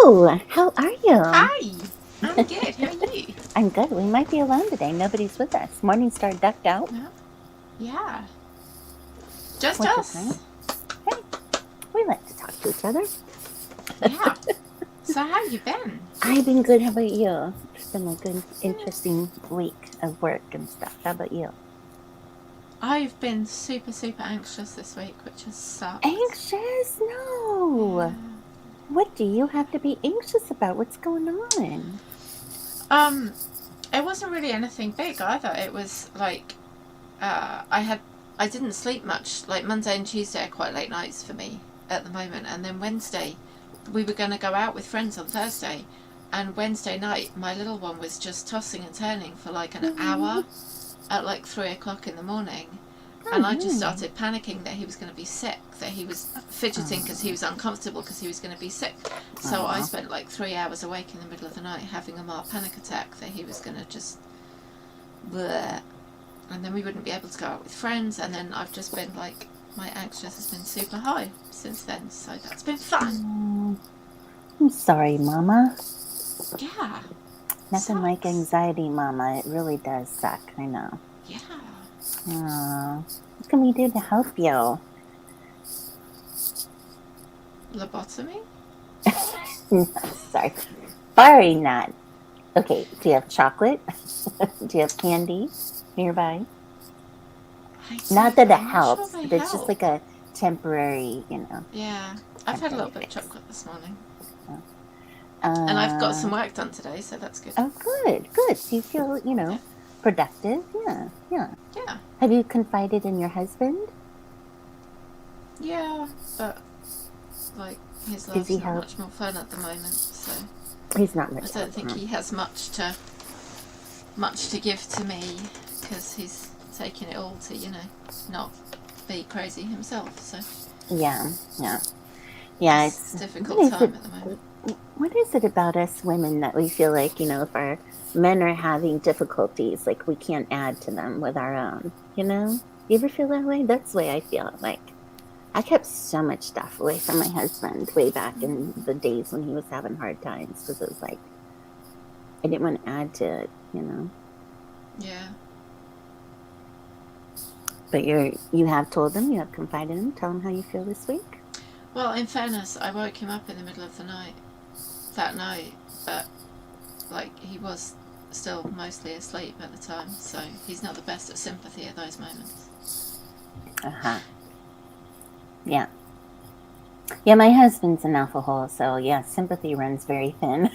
Hello, how are you? Hi, I'm good. How are you? I'm good. We might be alone today. Nobody's with us. Morningstar ducked out. No? Yeah, just What's your time? us. Hey, we like to talk to each other. Yeah. So how you been? I've been good. How about you? It's been a good, interesting week of work and stuff. How about you? I've been super anxious this week, which has sucked. Anxious? Yeah. No. What do you have to be anxious about? What's going on? Um, it wasn't really anything big either. It was like I didn't sleep much. Like Monday and Tuesday are quite late nights for me at the moment, and then Wednesday we were going to go out with friends on Thursday, and Wednesday night my little one was just tossing and turning for like an hour at like 3 o'clock in the morning, and I just started panicking that he was going to be sick, that he was fidgeting because he was uncomfortable because he was going to be sick. So I spent like 3 hours awake in the middle of the night having a mild panic attack that he was going to just bleh. And then we wouldn't be able to go out with friends, and then I've just been like, my anxious has been super high since then, so that's been fun. I'm sorry, Mama. Yeah. Nothing like Sucks. anxiety, Mama. It really does suck. I know. Yeah. What can we do to help you? Lobotomy? No, sorry. Sorry, not. Okay, do you have chocolate? Do you have candy nearby? Not that it I'm not sure helps, they but it's just help. like a temporary, Yeah. I've had a little temporary bit of fix. chocolate this morning. Uh, And I've got some work done today, so that's good. oh, good. So you feel, Yeah. productive? Yeah. Yeah. Have you confided in your husband? Yeah, but like his Does he life's not help? much more fun at the moment, so He's not I much don't help. think he has much to give to me, because he's taking it all to not be crazy himself. So Yeah. it's a difficult time at the moment. What is it about us women that we feel like, if our men are having difficulties, like we can't add to them with our own, You ever feel that way? That's the way I feel. Like, I kept so much stuff away from my husband way back in the days when he was having hard times because it was like, I didn't want to add to it. Yeah. But you have told him, you have confided in him, tell him how you feel this week. Well, in fairness, I woke him up in the middle of the night that night, but like he was still mostly asleep at the time, so he's not the best at sympathy at those moments. Uh-huh. Yeah. Yeah, my husband's an alcoholic, so yeah, sympathy runs very thin.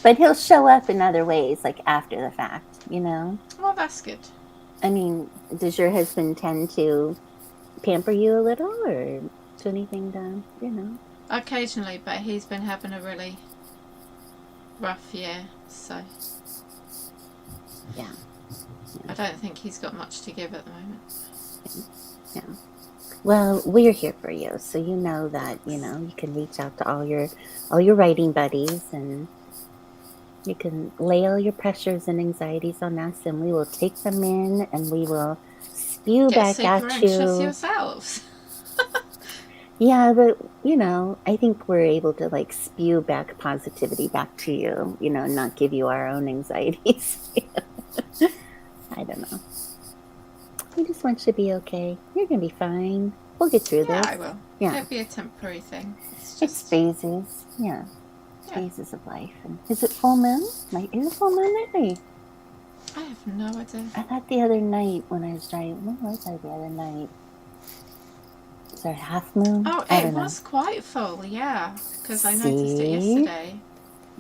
But he'll show up in other ways, like after the fact. Well, that's good. I mean, does your husband tend to pamper you a little or do anything to? Occasionally, but he's been having a really rough year, so Yeah. I don't think he's got much to give at the moment. Yeah. Well, we're here for you, so you know that, you can reach out to all your writing buddies and you can lay all your pressures and anxieties on us and we will take them in and we will spew Get back super at anxious you. yourselves. Yeah, but I think we're able to like spew back positivity back to you, not give you our own anxieties. I don't know. We just want you to be okay. You're gonna be fine. We'll get through Yeah, this. I will. Yeah. It'll be a temporary thing. It's phases. Yeah. Yeah. Phases of life. And is it full moon? Is it full moon lately? I have no idea. I thought the other night when I was driving, when was I the other night? Is there a half moon? Oh, I it don't know. was quite full, yeah, because I noticed it See? yesterday.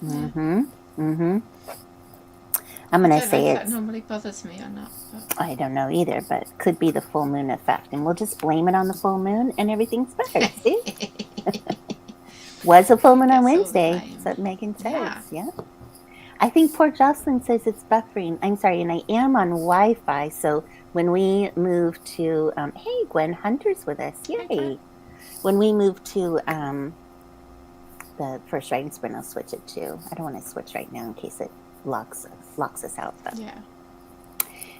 Mm-hmm. Mm-hmm. I I'm gonna don't know say if that it's, normally bothers me or not. But I don't know either, but it could be the full moon effect. And we'll just blame it on the full moon and everything's better. See? Was a full moon on gets all the Wednesday. blame. That's what Megan says. Yeah. Yeah. I think poor Jocelyn says it's buffering. I'm sorry, and I am on Wi-Fi. So when we move to, hey, Gwen Hunter's with us. Yay! Okay. When we move to the first writing sprint, I'll switch it to. I don't want to switch right now in case it locks us out. But Yeah.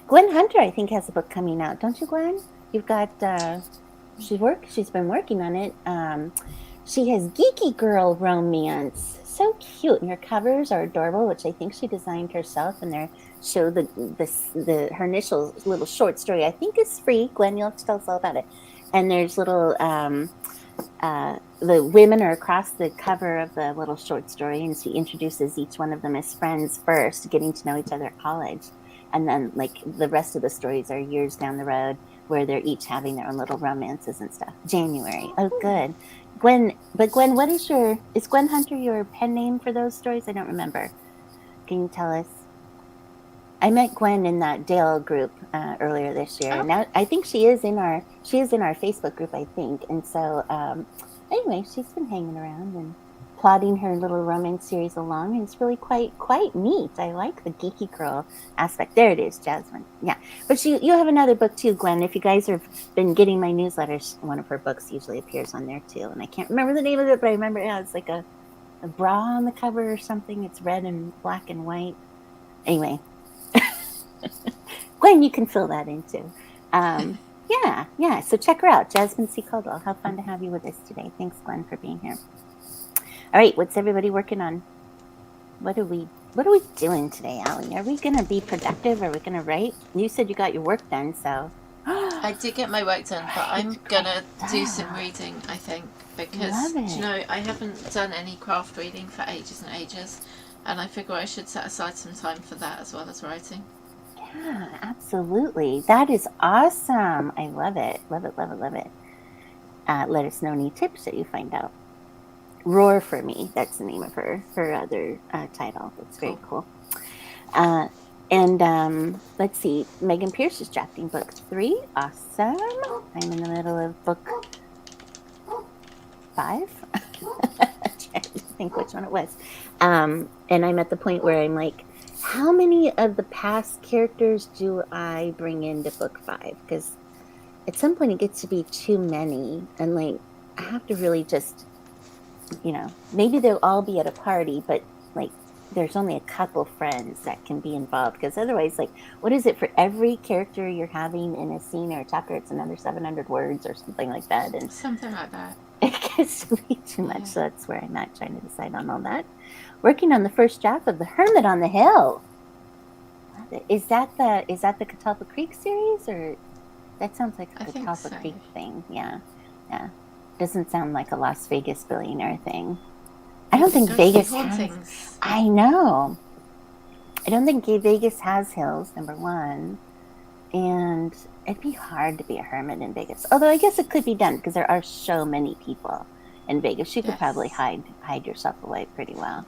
Gwen Hunter, I think, has a book coming out, don't you, Gwen? You've got. She's been working on it. She has Geeky Girl Romance. So cute. And her covers are adorable, which I think she designed herself. And they show her initial little short story, I think is free. Gwen, you'll have to tell us all about it. And there's little the women are across the cover of the little short story, and she introduces each one of them as friends first, getting to know each other at college. And then like the rest of the stories are years down the road where they're each having their own little romances and stuff. January. Oh, good. Gwen, what is Gwen Hunter your pen name for those stories? I don't remember. Can you tell us? I met Gwen in that Dale group earlier this year. Okay. Now I think she is in our Facebook group, I think. And so anyway, she's been hanging around and plotting her little romance series along, and it's really quite neat. I like the geeky girl aspect. There it is, Jasmine. Yeah, but you have another book too, Gwen. If you guys have been getting my newsletters, one of her books usually appears on there too. And I can't remember the name of it, but I remember it's like a bra on the cover or something. It's red and black and white. Anyway. Gwen, you can fill that in too. Yeah. So check her out, Jasmine C. Caldwell. How fun to have you with us today. Thanks, Gwen, for being here. All right, what's everybody working on? What are we doing today, Allie? Are we gonna be productive? Are we gonna write? You said you got your work done, so I did get my work done, but I'm gonna do some reading, I think, because I haven't done any craft reading for ages and ages, and I figure I should set aside some time for that as well as writing. Yeah, absolutely. That is awesome. I love it. Love it. Let us know any tips that you find out. Roar for Me. That's the name of her other title. That's very cool. And let's see. Megan Pierce is drafting book 3. Awesome. I'm in the middle of book 5. Trying to think which one it was. And I'm at the point where I'm like, how many of the past characters do I bring into book 5? Because at some point it gets to be too many, and like I have to really just, maybe they'll all be at a party, but like there's only a couple friends that can be involved, because otherwise, like, what is it for every character you're having in a scene or a chapter? It's another 700 words or something like that, and something like that. It gets to be too much, so that's where I'm at, trying to decide on all that. Working on the first draft of The Hermit on the Hill. Is that the Catalpa Creek series, or that sounds like a Catalpa Creek thing? Yeah. Doesn't sound like a Las Vegas billionaire thing. I don't think Vegas has. I know. I don't think Vegas has hills, number one, and it'd be hard to be a hermit in Vegas. Although I guess it could be done because there are so many people in Vegas. You could probably hide yourself away pretty well.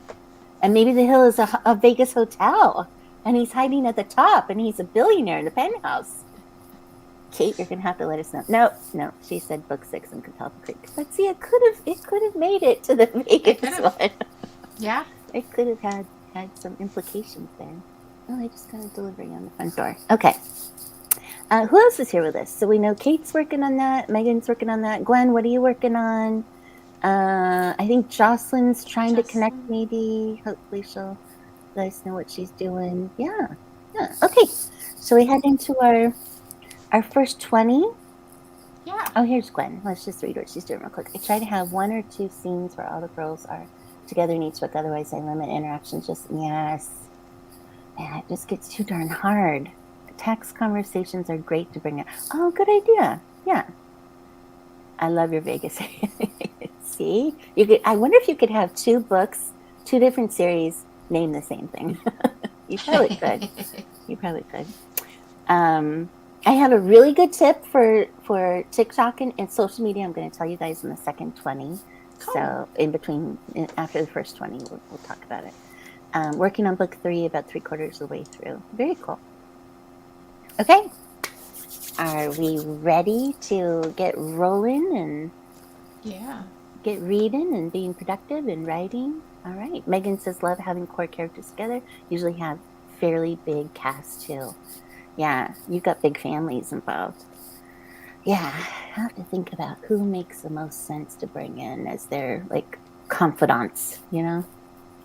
And maybe the hill is a Vegas hotel, and he's hiding at the top, and he's a billionaire in the penthouse. Kate, you're gonna have to let us know. No, she said book 6 in Catalpa Creek. But see, it could have made it to the Vegas one. Yeah, it could have had some implications there. Oh, I just got a delivery on the front door. Okay. Who else is here with us? So we know Kate's working on that. Megan's working on that. Gwen, what are you working on? I think Jocelyn's trying to connect, maybe. Hopefully she'll let us know what she's doing. Yeah. Okay. So we head into our first 20. Yeah. Oh, here's Gwen. Let's just read what she's doing real quick. I try to have 1 or 2 scenes where all the girls are together in each book. Otherwise, I limit interactions. Yes. Man, it just gets too darn hard. Text conversations are great to bring up. Oh, good idea. Yeah. I love your Vegas. See? I wonder if you could have 2 books, 2 different series, name the same thing. You probably could. I have a really good tip for TikTok and social media. I'm going to tell you guys in the second 20. Cool. So after the first 20, we'll talk about it. Working on book 3 about 3/4 of the way through. Very cool. Okay. Are we ready to get rolling and get reading and being productive and writing? All right. Megan says, love having core characters together. Usually have fairly big casts too. Yeah, you've got big families involved. Yeah, I have to think about who makes the most sense to bring in as their like confidants, Yeah.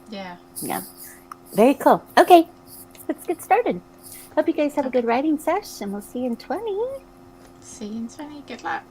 Yeah. Very cool. Okay, let's get started. Hope you guys have a good writing session. We'll see you in 20. See you in 20. Good luck.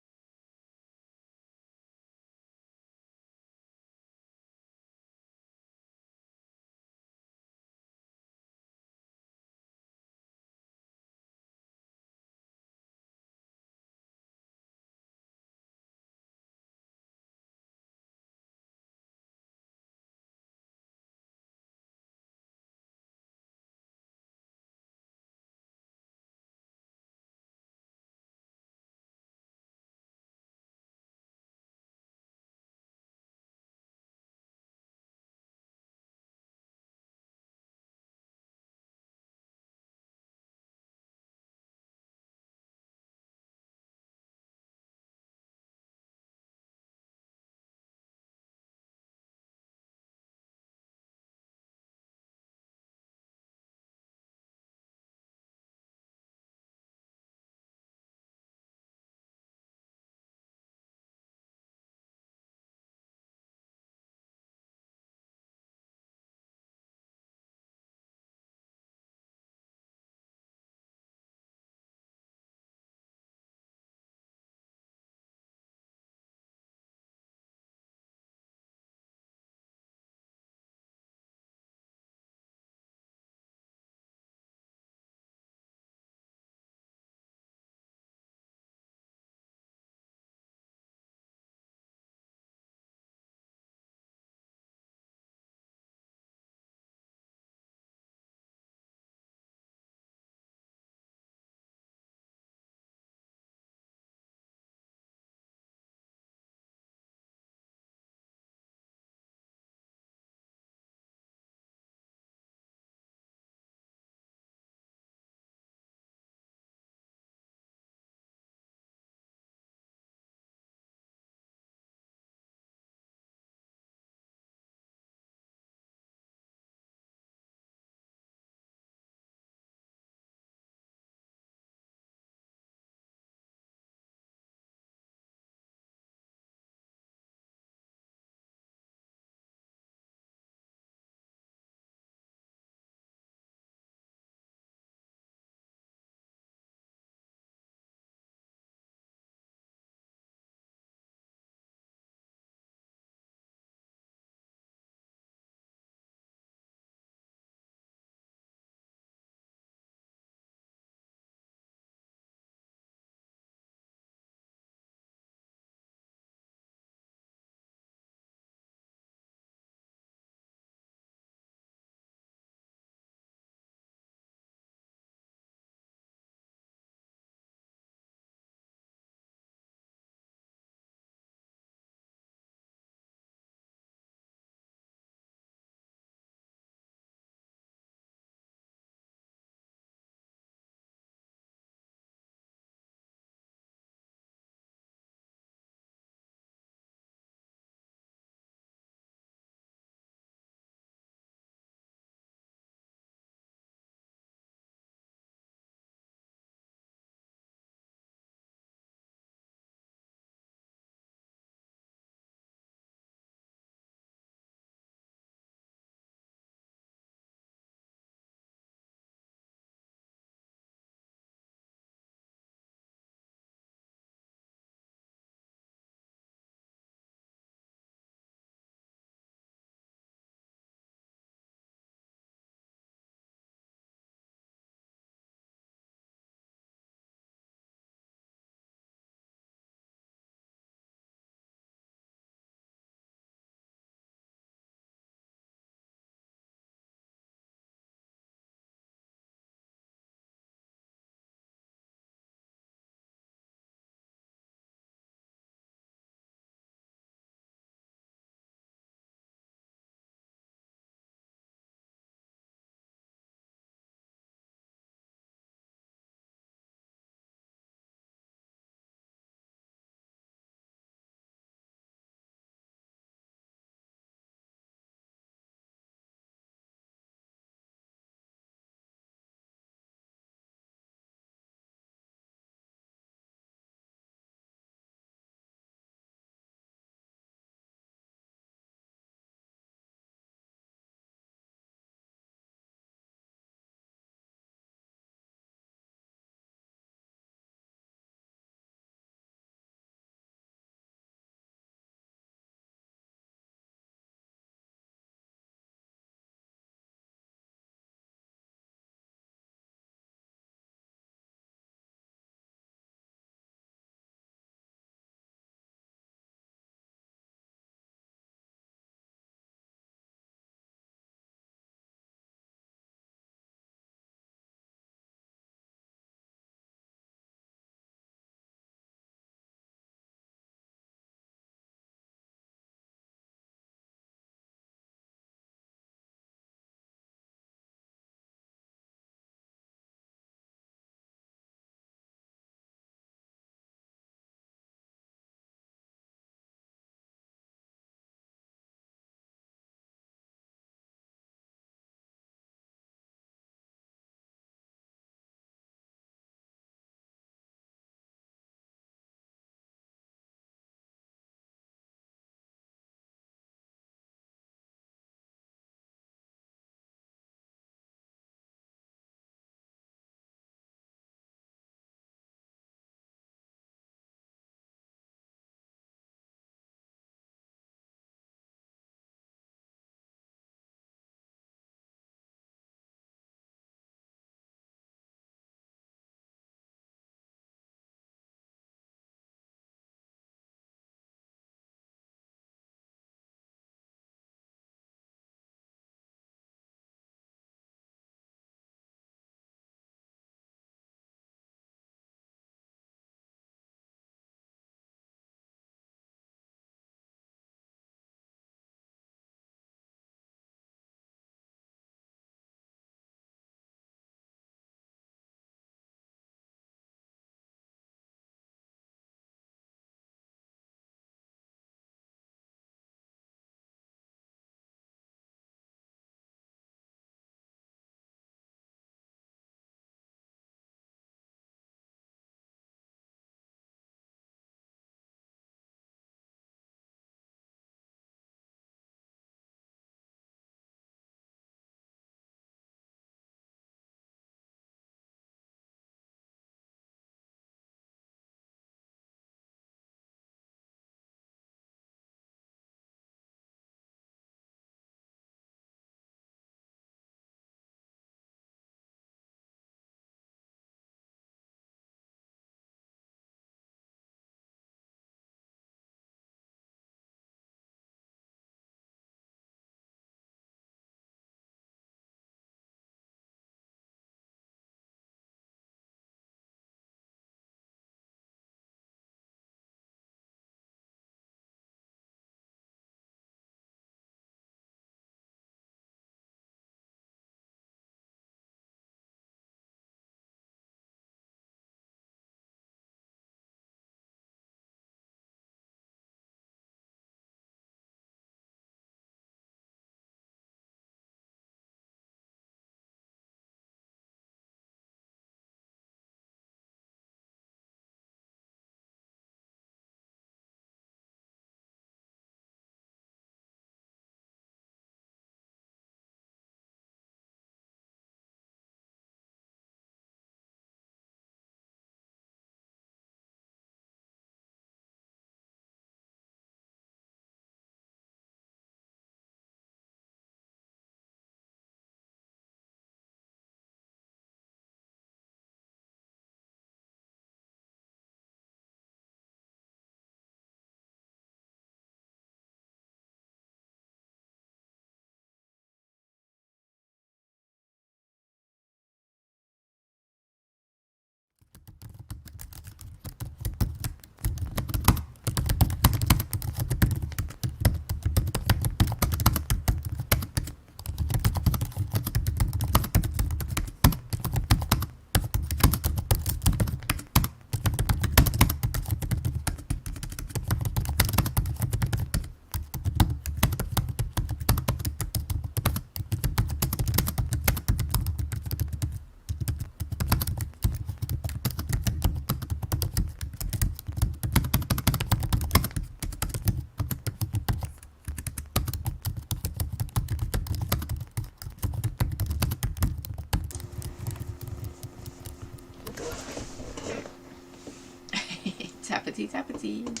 Tappity, tappity.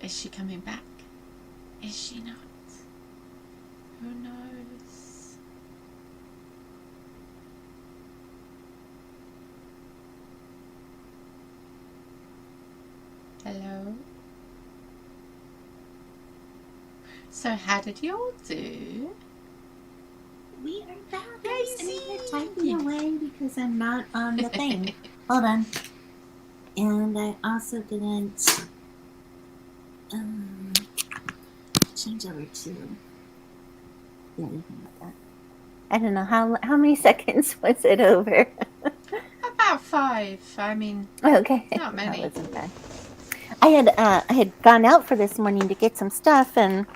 Is she coming back? Is she not? Who knows? Hello? So how did you all do? We are back. Yay, I'm sitting here see? typing away because I'm not on the thing. Hold on. And I also didn't change over to anything like that. I don't know how many seconds was it over. About 5. I mean, Okay, not many. That wasn't bad. I had gone out for this morning to get some stuff and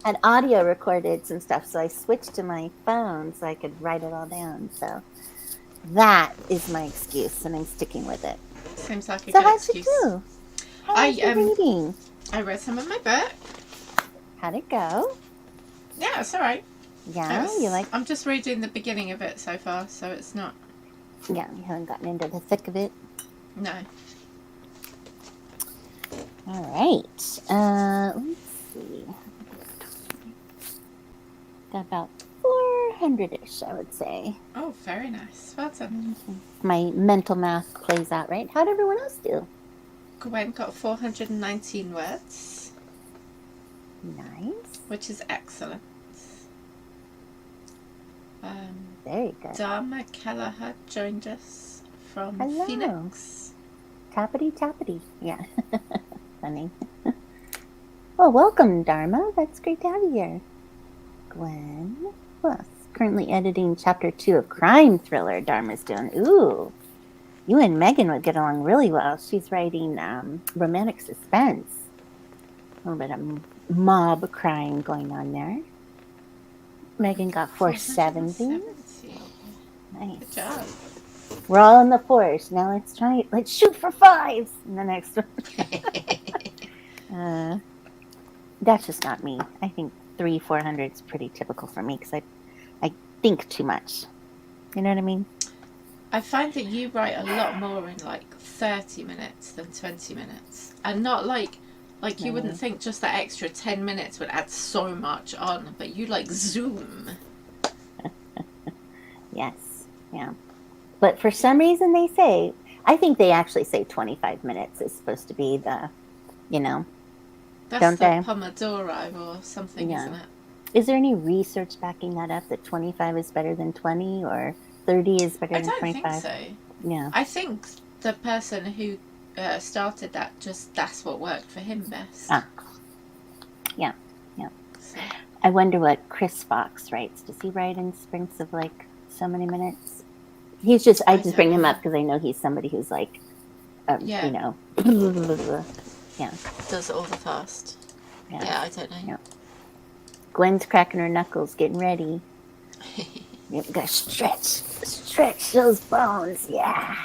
had audio recorded some stuff, so I switched to my phone so I could write it all down. So that is my excuse, and I'm sticking with it. Seems like a So good how'd excuse. you do? How was your reading? I read some of my book. How'd it go? Yeah, it's alright. Yeah, you like? I'm just reading the beginning of it so far, so it's not. Yeah, you haven't gotten into the thick of it. No. All right. Let's see. Got about 400-ish, I would say. Oh, very nice. Well done. My mental math plays out right. How'd everyone else do? Gwen got 419 words. Nice. Which is excellent. Very good. Dharma Kelleher joined us from Hello. Phoenix. Tappity, tappity. Yeah. Funny. Well, welcome, Dharma. That's great to have you here. Gwen. Well, currently editing chapter 2 of crime thriller Dharma's doing. Ooh. You and Megan would get along really well. She's writing romantic suspense. A little bit of mob crime going on there. Megan got 470. Nice. Good job. We're all in the 4s. Now let's shoot for 5s in the next one. That's just not me. I think 300-400 is pretty typical for me because I think too much. You know what I mean? I find that you write a lot more in like 30 minutes than 20 minutes. And not like you wouldn't think just that extra 10 minutes would add so much on, but you like zoom. Yes. Yeah. But for some reason I think they actually say 25 minutes is supposed to be the, That's don't the they? Pomodoro or something, Yeah. isn't it? Is there any research backing that up that 25 is better than 20 or 30 is better I than don't 25? think so. Yeah. I think the person who started that, that's what worked for him best. Yeah. So. I wonder what Chris Fox writes. Does he write in sprints of like so many minutes? I just bring him up because I know he's somebody who's like, Yeah. Yeah. Does it all the fast. Yeah, I don't know. Yeah. Gwen's cracking her knuckles, getting ready. You gotta stretch those bones, yeah.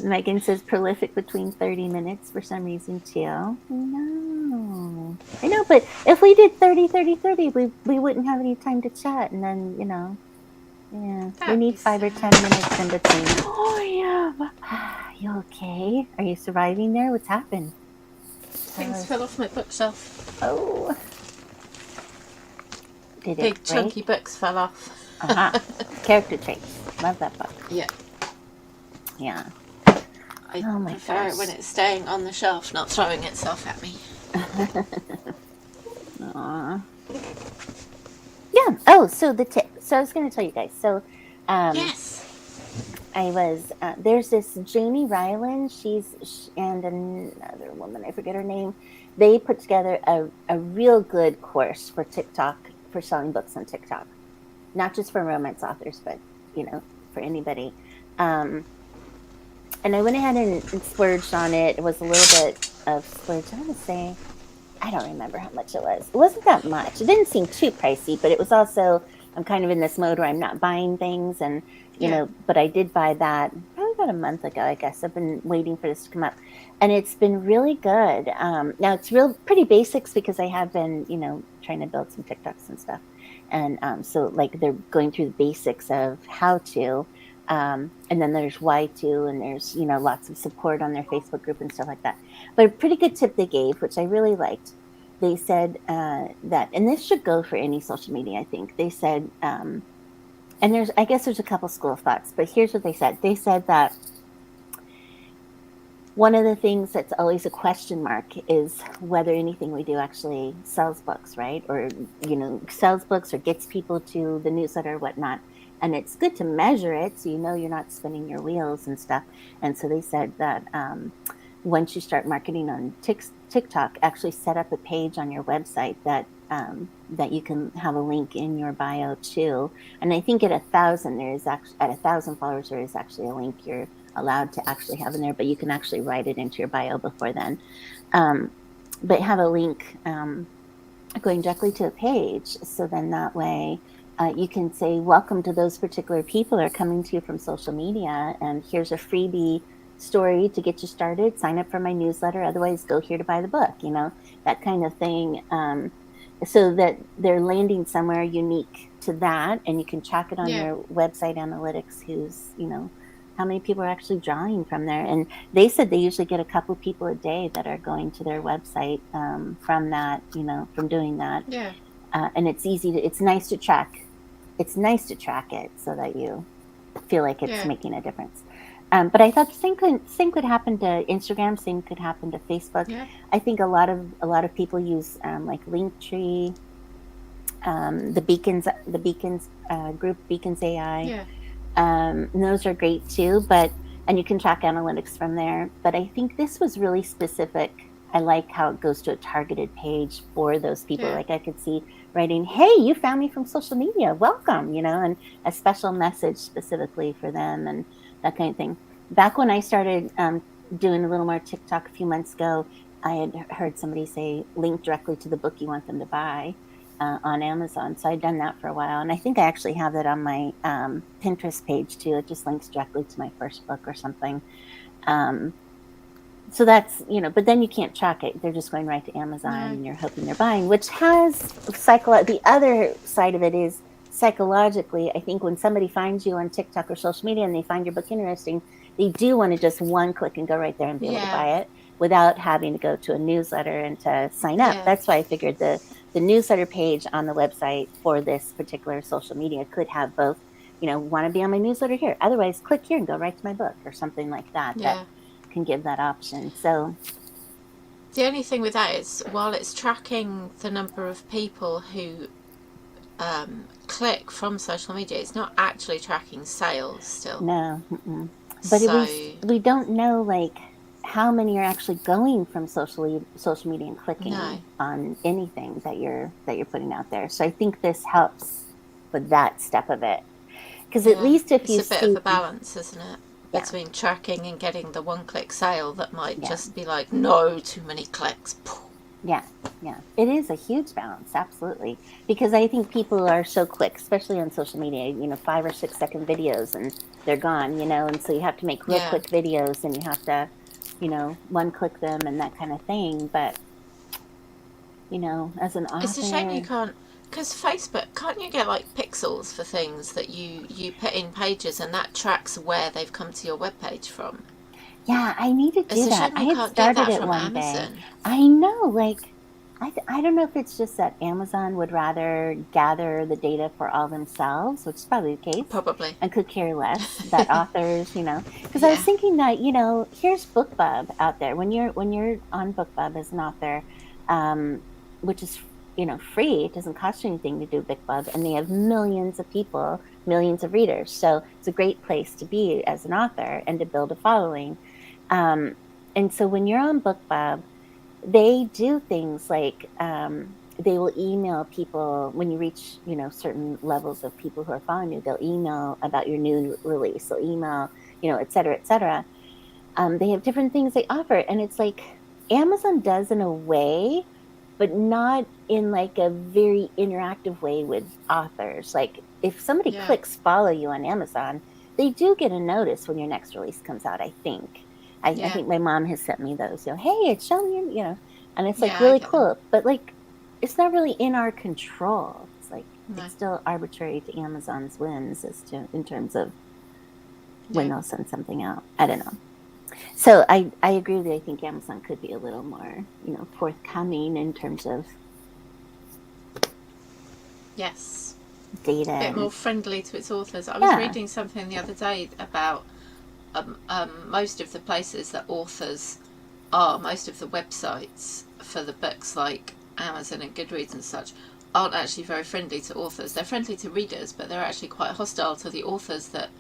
Megan says prolific between 30 minutes for some reason too. No. I know, but if we did 30, we wouldn't have any time to chat, and then, yeah. We need 5 or 10 minutes in between. Oh, yeah. You okay? Are you surviving there? What's happened? Things fell off my bookshelf. Oh. Did it Big break? chunky books fell off. Character traits. Love that book. Yeah. Yeah. I Oh my prefer gosh. it when it's staying on the shelf, not throwing itself at me. Aww. Yeah. Oh, so the tip. So I was going to tell you guys. So, Yes. I was there's this Janie Ryland. And another woman, I forget her name. They put together a real good course for TikTok, for selling books on TikTok, not just for romance authors, but for anybody. And I went ahead and splurged on it. It was a little bit of splurge. I want to say, I don't remember how much it was. It wasn't that much. It didn't seem too pricey, but it was also, I'm kind of in this mode where I'm not buying things, and but I did buy that. Probably about a month ago, I guess. I've been waiting for this to come up, and it's been really good. Now it's pretty basics because I have been, trying to build some TikToks and stuff, and so like they're going through the basics of how to, and then there's why to, and there's lots of support on their Facebook group and stuff like that. But a pretty good tip they gave, which I really liked. They said that, and this should go for any social media. I think they said. And I guess there's a couple school of thoughts, but here's what they said. They said that one of the things that's always a question mark is whether anything we do actually sells books, right? Or, sells books or gets people to the newsletter or whatnot. And it's good to measure it so you're not spinning your wheels and stuff. And so they said that once you start marketing on TikTok, actually set up a page on your website that you can have a link in your bio too. And I think at 1,000 followers, there is actually a link you're allowed to actually have in there, but you can actually write it into your bio before then. But have a link going directly to a page. So then that way you can say, welcome to those particular people who are coming to you from social media. And here's a freebie story to get you started. Sign up for my newsletter. Otherwise, go here to buy the book, that kind of thing. So that they're landing somewhere unique to that, and you can track it on your website analytics who's, how many people are actually drawing from there. And they said they usually get a couple people a day that are going to their website from that, from doing that. Yeah. And it's it's nice to track. It's nice to track it so that you feel like it's making a difference. But I thought the same could happen to Instagram. Same could happen to Facebook. Yeah. I think a lot of people use like Linktree, the Beacons group, Beacons AI. Yeah. And those are great too. And you can track analytics from there. But I think this was really specific. I like how it goes to a targeted page for those people. Yeah. Like I could see writing, "Hey, you found me from social media. Welcome," and a special message specifically for them and that kind of thing. Back when I started doing a little more TikTok a few months ago, I had heard somebody say, link directly to the book you want them to buy on Amazon. So I'd done that for a while. And I think I actually have that on my Pinterest page too. It just links directly to my first book or something. So that's, but then you can't track it. They're just going right to Amazon and you're hoping they're buying, which has the other side of it is, psychologically, I think when somebody finds you on TikTok or social media and they find your book interesting, they do want to just one click and go right there and be able to buy it without having to go to a newsletter and to sign up. That's why I figured the newsletter page on the website for this particular social media could have both, want to be on my newsletter here. Otherwise, click here and go right to my book or something like that. Yeah. That can give that option. So the only thing with that is, while it's tracking the number of people who click from social media, it's not actually tracking sales still. No. But we don't know like how many are actually going from social media and clicking on anything that you're putting out there. So I think this helps with that step of it, because at least if it's a bit of a balance, isn't it, between tracking and getting the one-click sale that might just be like, no, too many clicks. Yeah. It is a huge balance, absolutely. Because I think people are so quick, especially on social media, 5 or 6 second videos and they're gone, and so you have to make real quick videos and you have to, one click them and that kind of thing. But, as an author... It's a shame you can't, because Facebook, can't you get like pixels for things that you put in pages and that tracks where they've come to your webpage from? Yeah, I need to do that. I had started it one Amazon. day. I know, like, I don't know if it's just that Amazon would rather gather the data for all themselves, which is probably the case. Probably. And could care less that authors, because I was thinking that, here's BookBub out there. When you're on BookBub as an author, which is, free, it doesn't cost you anything to do BookBub, and they have millions of people, millions of readers. So it's a great place to be as an author and to build a following. And so when you're on BookBub, they do things like they will email people when you reach, certain levels of people who are following you. They'll email about your new release. They'll email, et cetera, et cetera. They have different things they offer. And it's like Amazon does in a way, but not in like a very interactive way with authors. Like if somebody clicks follow you on Amazon, they do get a notice when your next release comes out, I think. I Yeah. think my mom has sent me those, hey, it's showing you, and it's like Yeah, I really get cool. them. But like, it's not really in our control. It's like No. it's still arbitrary to Amazon's whims as to in terms of when Yeah. they'll send something out. I don't know. So I agree with you. I think Amazon could be a little more, forthcoming in terms of Yes. data A bit more and friendly to its authors. I was yeah, reading something the other day about most of the places that authors are, most of the websites for the books like Amazon and Goodreads and such, aren't actually very friendly to authors. They're friendly to readers, but they're actually quite hostile to the authors that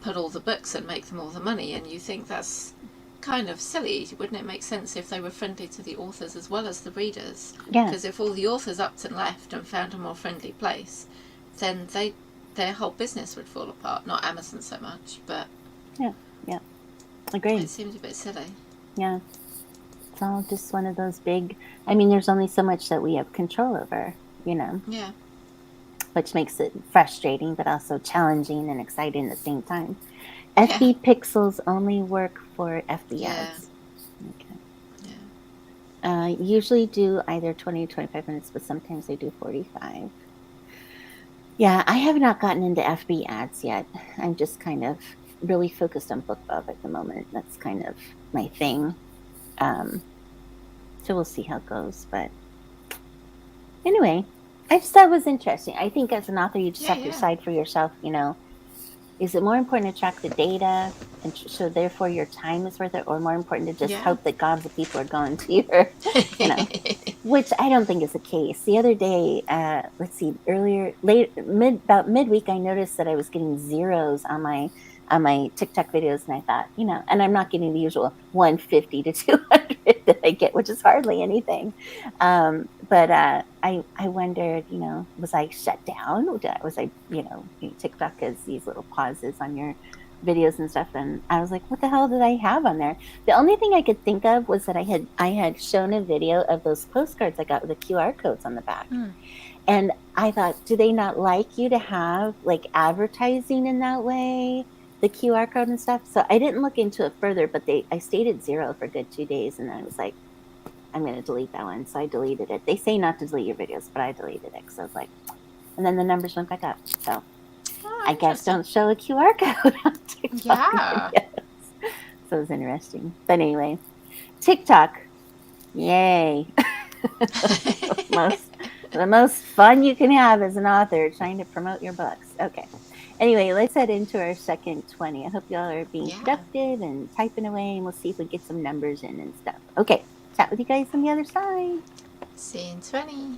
put all the books and make them all the money. And you think that's kind of silly. Wouldn't it make sense if they were friendly to the authors as well as the readers? yeah, Because if all the authors upped and left and found a more friendly place, then their whole business would fall apart. Not Amazon so much, but yeah. Agreed. it seems a bit silly. Yeah. It's all just one of those big. I mean, there's only so much that we have control over, Yeah. which makes it frustrating, but also challenging and exciting at the same time. Yeah. FB pixels only work for FB Yeah. ads. Okay. Yeah. Usually do either 20 to 25 minutes, but sometimes they do 45. Yeah, I have not gotten into FB ads yet. I'm just kind of really focused on BookBub at the moment. That's kind of my thing. So we'll see how it goes. But anyway, I just thought it was interesting. I think as an author, you just have to decide for yourself, is it more important to track the data and so therefore your time is worth it, or more important to just hope that gobs of people are going to your, which I don't think is the case. The other day, let's see, about midweek, I noticed that I was getting zeros on my TikTok videos, and I thought, and I'm not getting the usual 150 to 200 that I get, which is hardly anything. But I wondered, was I shut down? Was I, TikTok has these little pauses on your videos and stuff, and I was like, what the hell did I have on there? The only thing I could think of was that I had shown a video of those postcards I got with the QR codes on the back. And I thought, do they not like you to have like advertising in that way, the QR code and stuff? So I didn't look into it further, but I stayed at 0 for a good 2 days, and I was like, I'm going to delete that one. So I deleted it. They say not to delete your videos, but I deleted it because I was like, and then the numbers went back up. So I guess don't show a QR code on TikTok. Yeah. So it was interesting. But anyway, TikTok, yay. The most fun you can have as an author trying to promote your books. Okay. Anyway, let's head into our second 20. I hope y'all are being productive and typing away, and we'll see if we get some numbers in and stuff. Okay. Chat with you guys on the other side. See you in 20.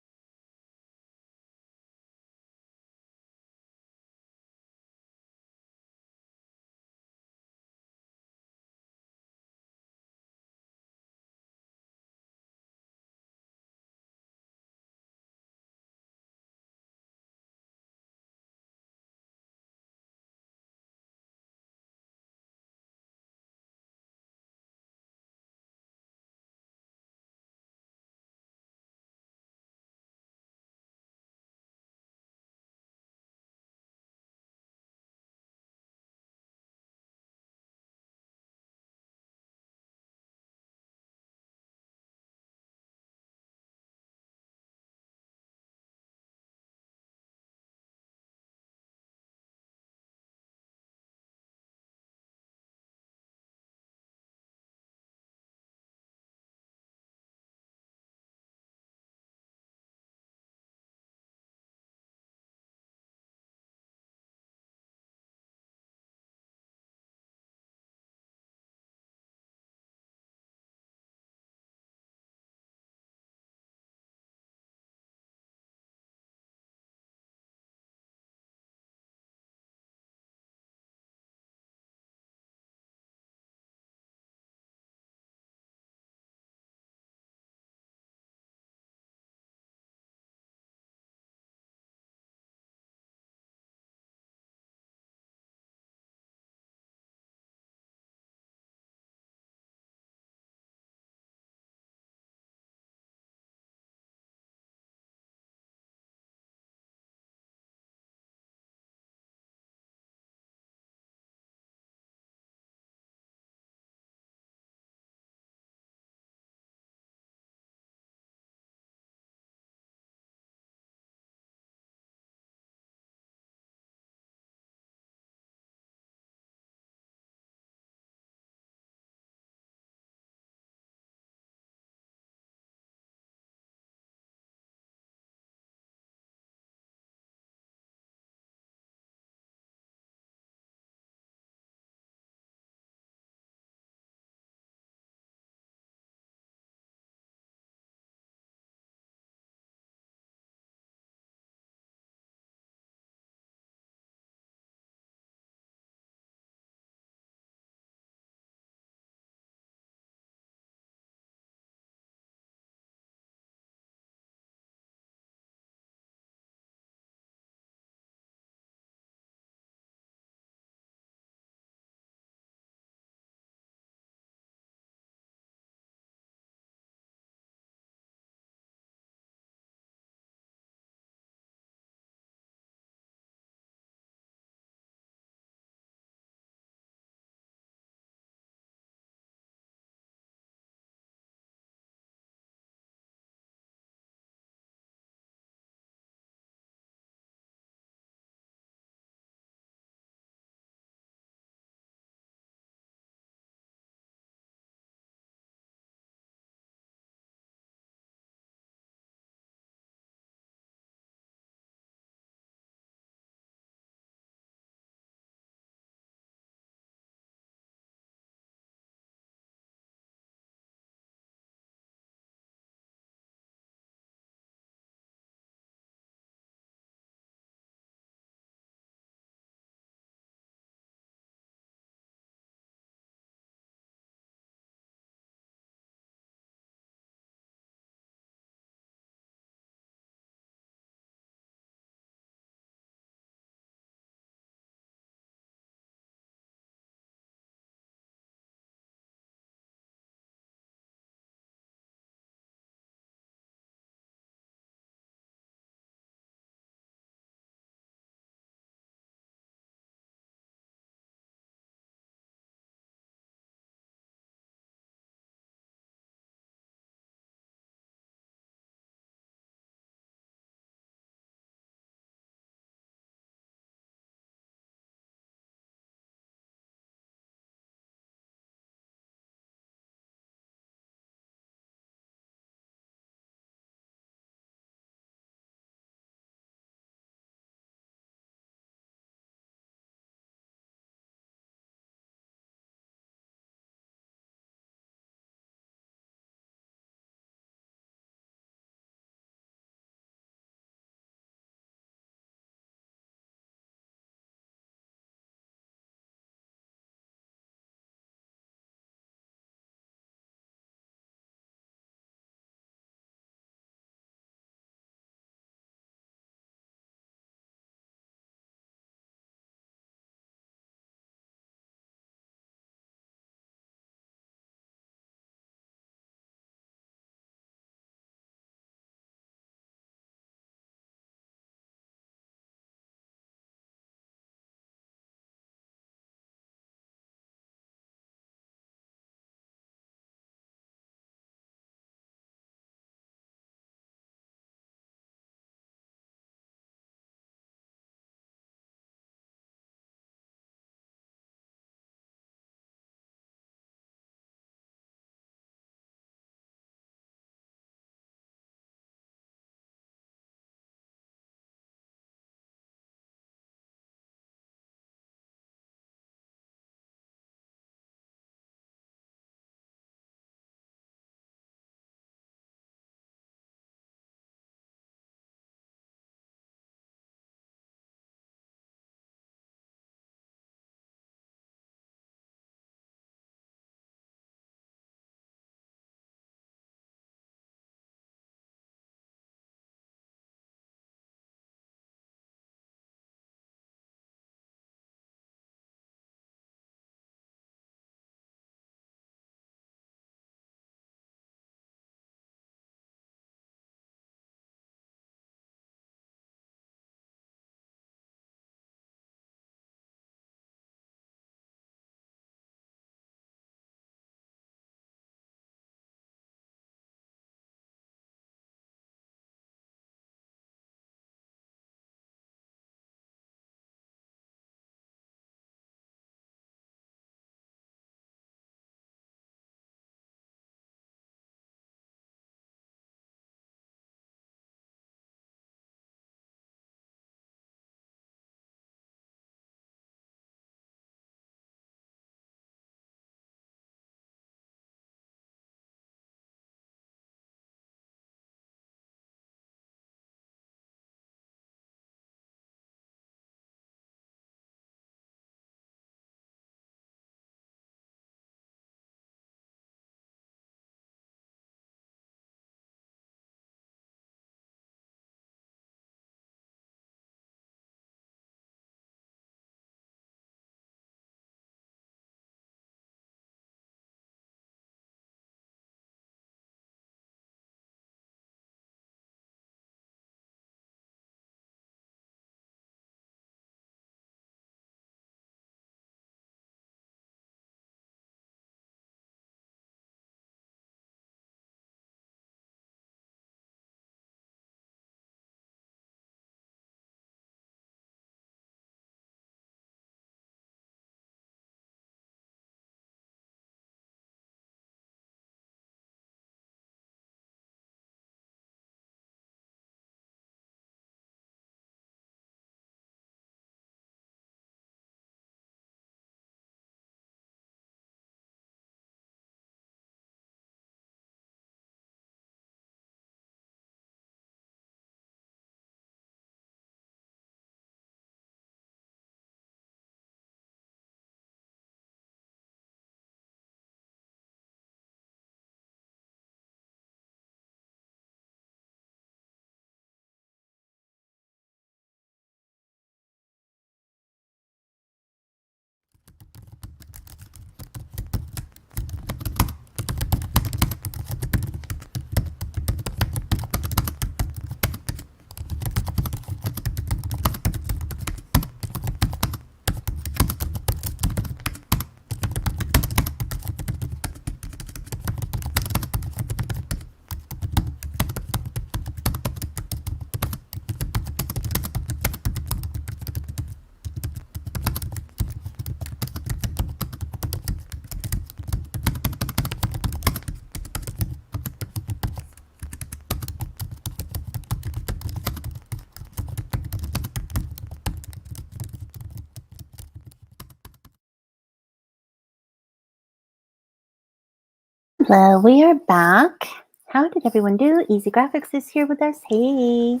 Well, we are back. How did everyone do? Easy Graphics is here with us. Hey.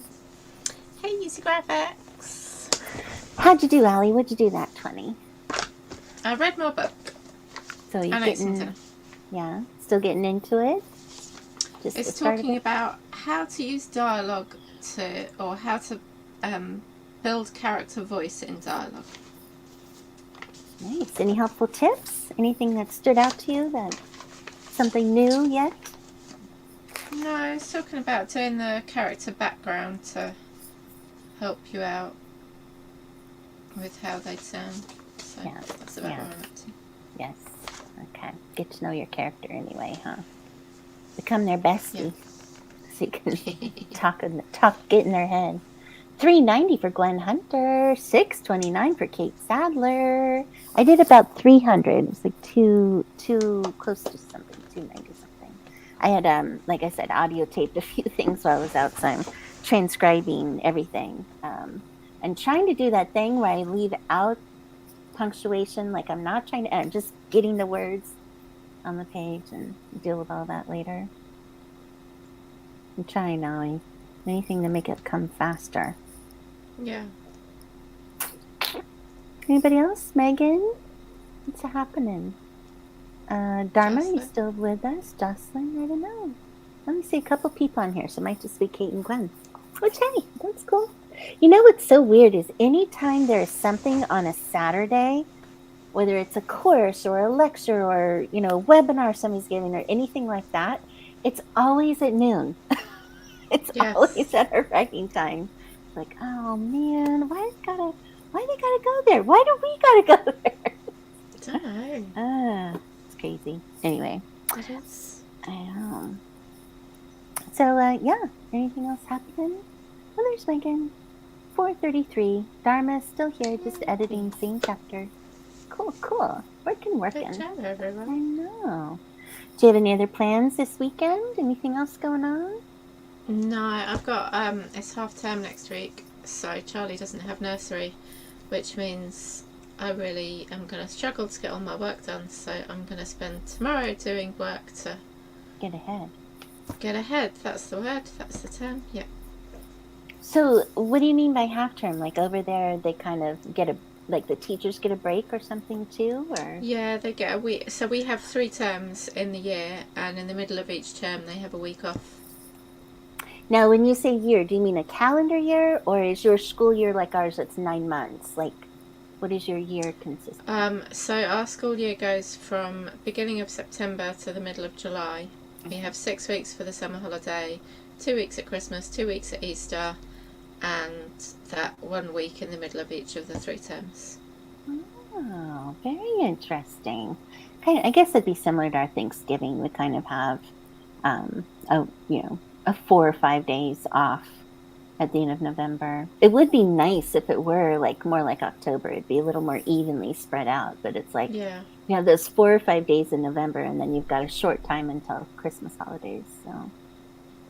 Hey, Easy Graphics. How'd you do, Allie? What'd you do that 20? I read more book. So you're And ate some dinner. yeah, still getting into it? Just It's the start of talking it? about how to use dialogue or how to build character voice in dialogue. Nice. Any helpful tips? Anything that stood out to you that something new yet? No, it's talking about doing the character background to help you out with how they sound. So Yeah. that's about where I'm up to. Yes. Okay. Get to know your character anyway, huh? Become their bestie. So you can talk, get in their head. $3.90 for Glenn Hunter, $6.29 for Kate Sadler. I did about 300. It was like two close to something, 290 something. I had like I said, audio taped a few things while I was out, so I'm transcribing everything. And trying to do that thing where I leave out punctuation, like I'm not trying to, I'm just getting the words on the page and deal with all that later. I'm trying now. Anything to make it come faster. Yeah. Anybody else? Megan? What's happening? Dharma, you still with us? Jocelyn? I don't know. Let me see a couple people on here, so it might just be Kate and Gwen. Which, hey, that's cool. You know what's so weird is anytime there's something on a Saturday, whether it's a course or a lecture or, a webinar somebody's giving or anything like that, it's always at noon. It's always at our writing time. It's like, oh man, why they gotta go there? Why do we gotta go there? I don't know. It's crazy. Anyway. It is. I know. So yeah, anything else happening? Well, there's Megan. 4:33. Dharma's still here, just editing same chapter. Cool. Working. Good job, everyone. I know. Do you have any other plans this weekend? Anything else going on? No, I've got it's half term next week, so Charlie doesn't have nursery, which means I really am going to struggle to get all my work done, so I'm going to spend tomorrow doing work to get ahead. Get ahead, that's the word, that's the term, yeah. So what do you mean by half term? Like over there they kind of get like the teachers get a break or something too, or? Yeah, they get a week. So we have 3 terms in the year, and in the middle of each term they have a week off. Now, when you say year, do you mean a calendar year, or is your school year like ours? It's 9 months. Like, what is your year consist of? So our school year goes from beginning of September to the middle of July. We have 6 weeks for the summer holiday, 2 weeks at Christmas, 2 weeks at Easter, and that 1 week in the middle of each of the 3 terms. Oh, very interesting. I guess it'd be similar to our Thanksgiving. We kind of have, a 4 or 5 days off at the end of November. It would be nice if it were like more like October. It'd be a little more evenly spread out, but it's like, you have those 4 or 5 days in November, and then you've got a short time until Christmas holidays. So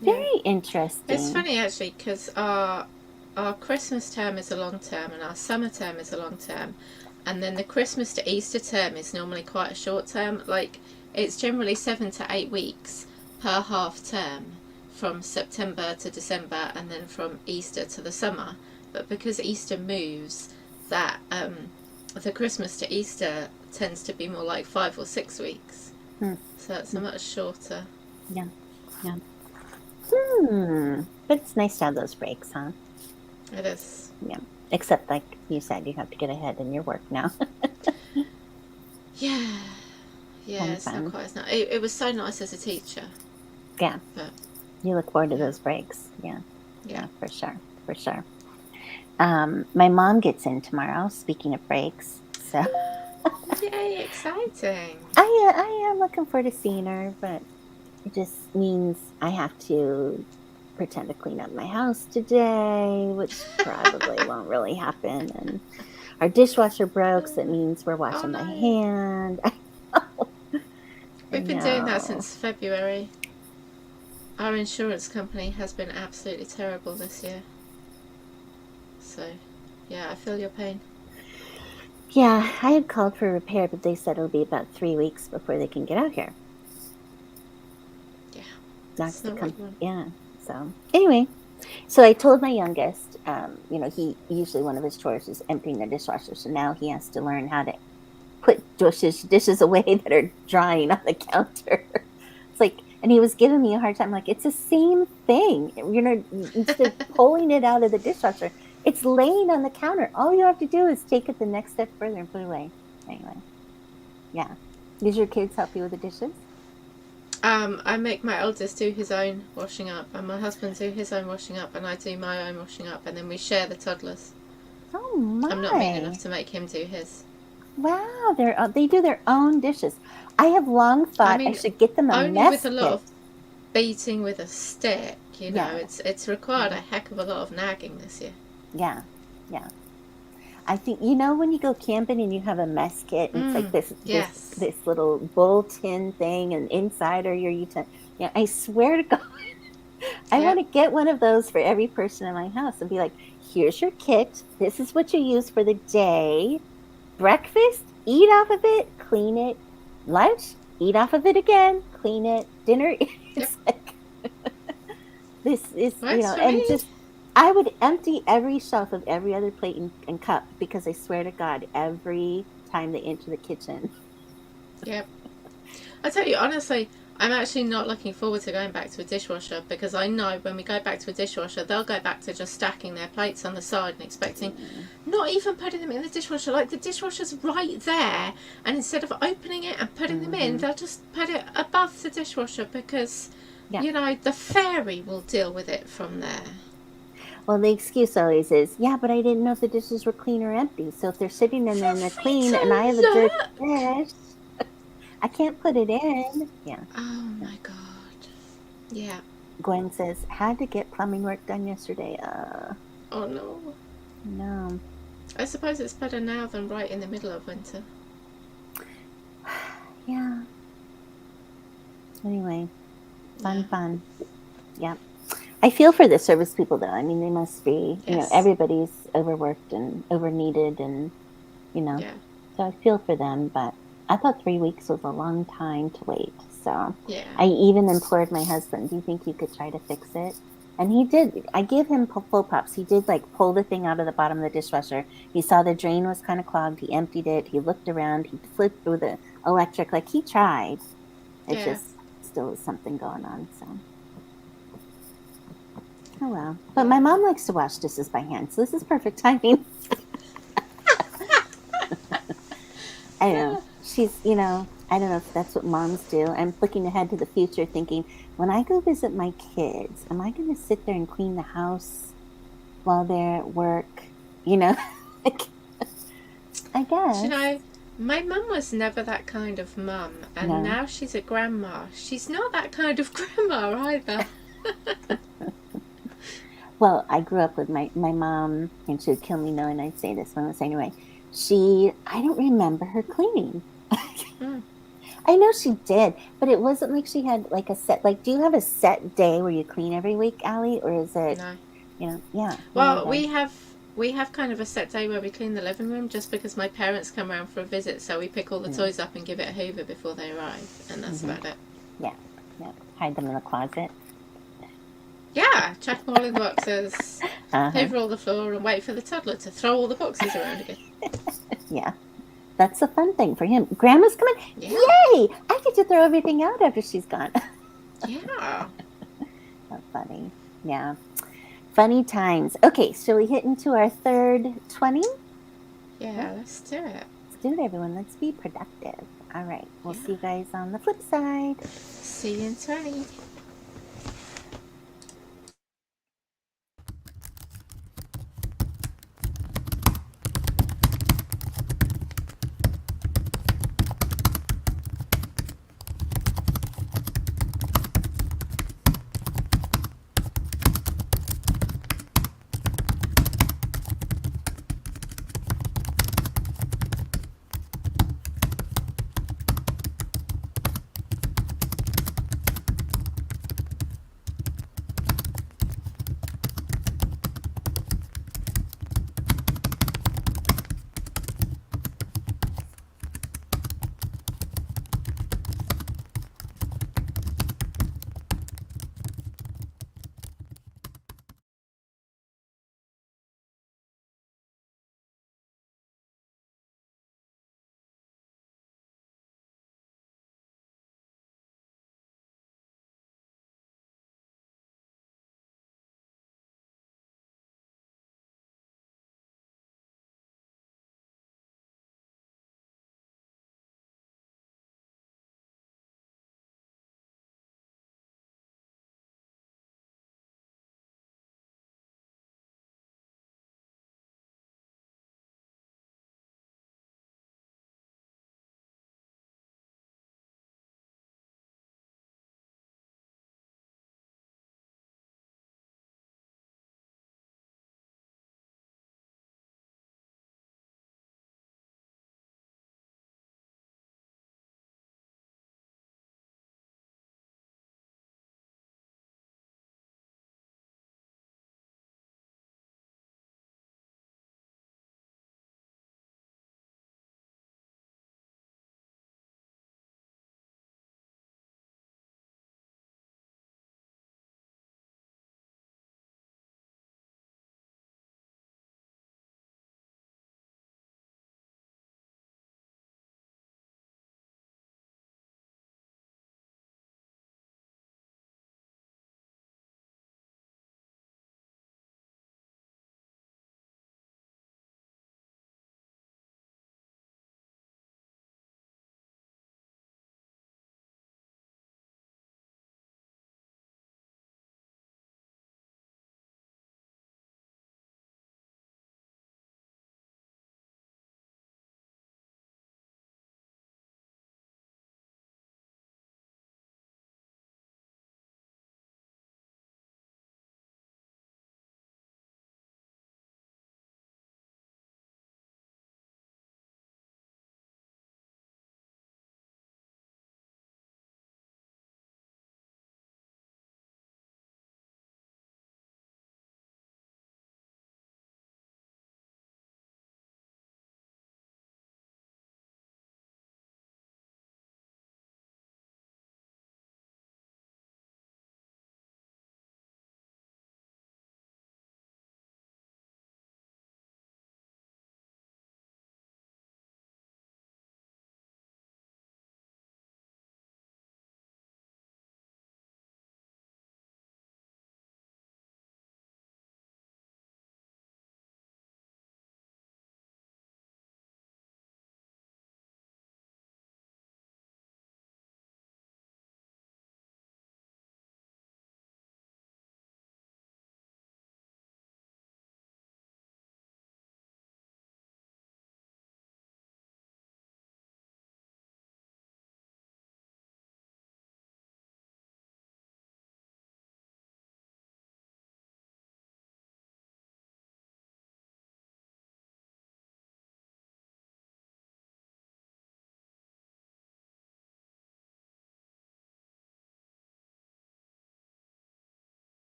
very interesting. It's funny actually, because our Christmas term is a long term and our summer term is a long term, and then the Christmas to Easter term is normally quite a short term. Like, it's generally 7 to 8 weeks per half term, from September to December, and then from Easter to the summer. But because Easter moves, that the Christmas to Easter tends to be more like 5 or 6 weeks. So it's a much shorter. Yeah. But it's nice to have those breaks, huh? It is. Yeah. Except, like you said, you have to get ahead in your work now. Yeah, it's not quite as nice. It was so nice as a teacher. Yeah. But you look forward to those breaks. Yeah, for sure. My mom gets in tomorrow, speaking of breaks. So yay, exciting. I am looking forward to seeing her, but it just means I have to pretend to clean up my house today, which probably won't really happen. And our dishwasher broke, so it means we're washing my hand. We've been doing that since February. Our insurance company has been absolutely terrible this year. So, yeah, I feel your pain. Yeah, I had called for repair, but they said it'll be about 3 weeks before they can get out here. Not It's to not what come. you want. Yeah. So anyway, so I told my youngest, he usually one of his chores is emptying the dishwasher. So now he has to learn how to put dishes away that are drying on the counter. It's like, and he was giving me a hard time. Like, it's the same thing. Instead of pulling it out of the dishwasher, it's laying on the counter. All you have to do is take it the next step further and put it away. Anyway, yeah. Does your kids help you with the dishes? I make my eldest do his own washing up, and my husband do his own washing up, and I do my own washing up, and then we share the toddlers. Oh I'm not mean enough my! to make him do his. Wow, they do their own dishes. I have long I thought I mean, should get them a only with mess a lot kit. of beating with a stick. Yeah, It's required a heck of a lot of nagging this year. yeah, yeah. I think when you go camping and you have a mess kit and it's like Yes. this little bull tin thing and inside are your utensils. Yeah, I swear to God, I want Yep. to get one of those for every person in my house and be like, here's your kit. This is what you use for the day. Breakfast, eat off of it, clean it. Lunch, eat off of it again, clean it. Dinner, Yep. it's like this is, Works for and me. just I would empty every shelf of every other plate and cup because I swear to God, every time they enter the kitchen. Yep. I tell you honestly, I'm actually not looking forward to going back to a dishwasher, because I know when we go back to a dishwasher, they'll go back to just stacking their plates on the side and expecting, not even putting them in the dishwasher. Like, the dishwasher's right there, and instead of opening it and putting them in, they'll just put it above the dishwasher because, Yeah. the fairy will deal with it from there. Well, the excuse always is, yeah, but I didn't know if the dishes were clean or empty. So if they're sitting in there Feel and they're free clean and I to have a dirty look. dish, I can't put it in. Yeah. Oh my god. Yeah. Gwen says, had to get plumbing work done yesterday. Oh no. No. I suppose it's better now than right in the middle of winter. Yeah. Anyway, fun. Yep. I feel for the service people though. I mean, they must be, Yes. everybody's overworked and overneeded and, Yeah. so I feel for them, but I thought 3 weeks was a long time to wait. So Yeah. I even implored my husband, do you think you could try to fix it? And he did. I gave him full props. He did like pull the thing out of the bottom of the dishwasher. He saw the drain was kind of clogged. He emptied it. He looked around. He flipped through the electric. Like, he tried. It Yeah. just still is something going on. So, oh well. But my mom likes to wash dishes by hand, so this is perfect timing. I don't know. She's, I don't know if that's what moms do. I'm looking ahead to the future thinking, when I go visit my kids, am I going to sit there and clean the house while they're at work? Like, I guess. My mum was never that kind of mum, and No. now she's a grandma. She's not that kind of grandma either. Well, I grew up with my mom, and she would kill me knowing I'd say this one. So anyway, I don't remember her cleaning. I know she did, but it wasn't like she had like a set, like, do you have a set day where you clean every week, Allie? Or is it, No. Yeah. Well, we have kind of a set day where we clean the living room, just because my parents come around for a visit, so we pick all the toys up and give it a hoover before they arrive, and that's about it. Yeah. Hide them in the closet. Yeah, chuck them all in the boxes, Uh-huh. hoover all the floor, and wait for the toddler to throw all the boxes around again. Yeah. That's a fun thing for him. Grandma's coming. Yeah. Yay! I get to throw everything out after she's gone. Yeah. That's funny. Yeah. Funny times. Okay, so we hit into our third 20? Yeah, let's do it. Let's do it, everyone. Let's be productive. All right. We'll see you guys on the flip side. See you in 20.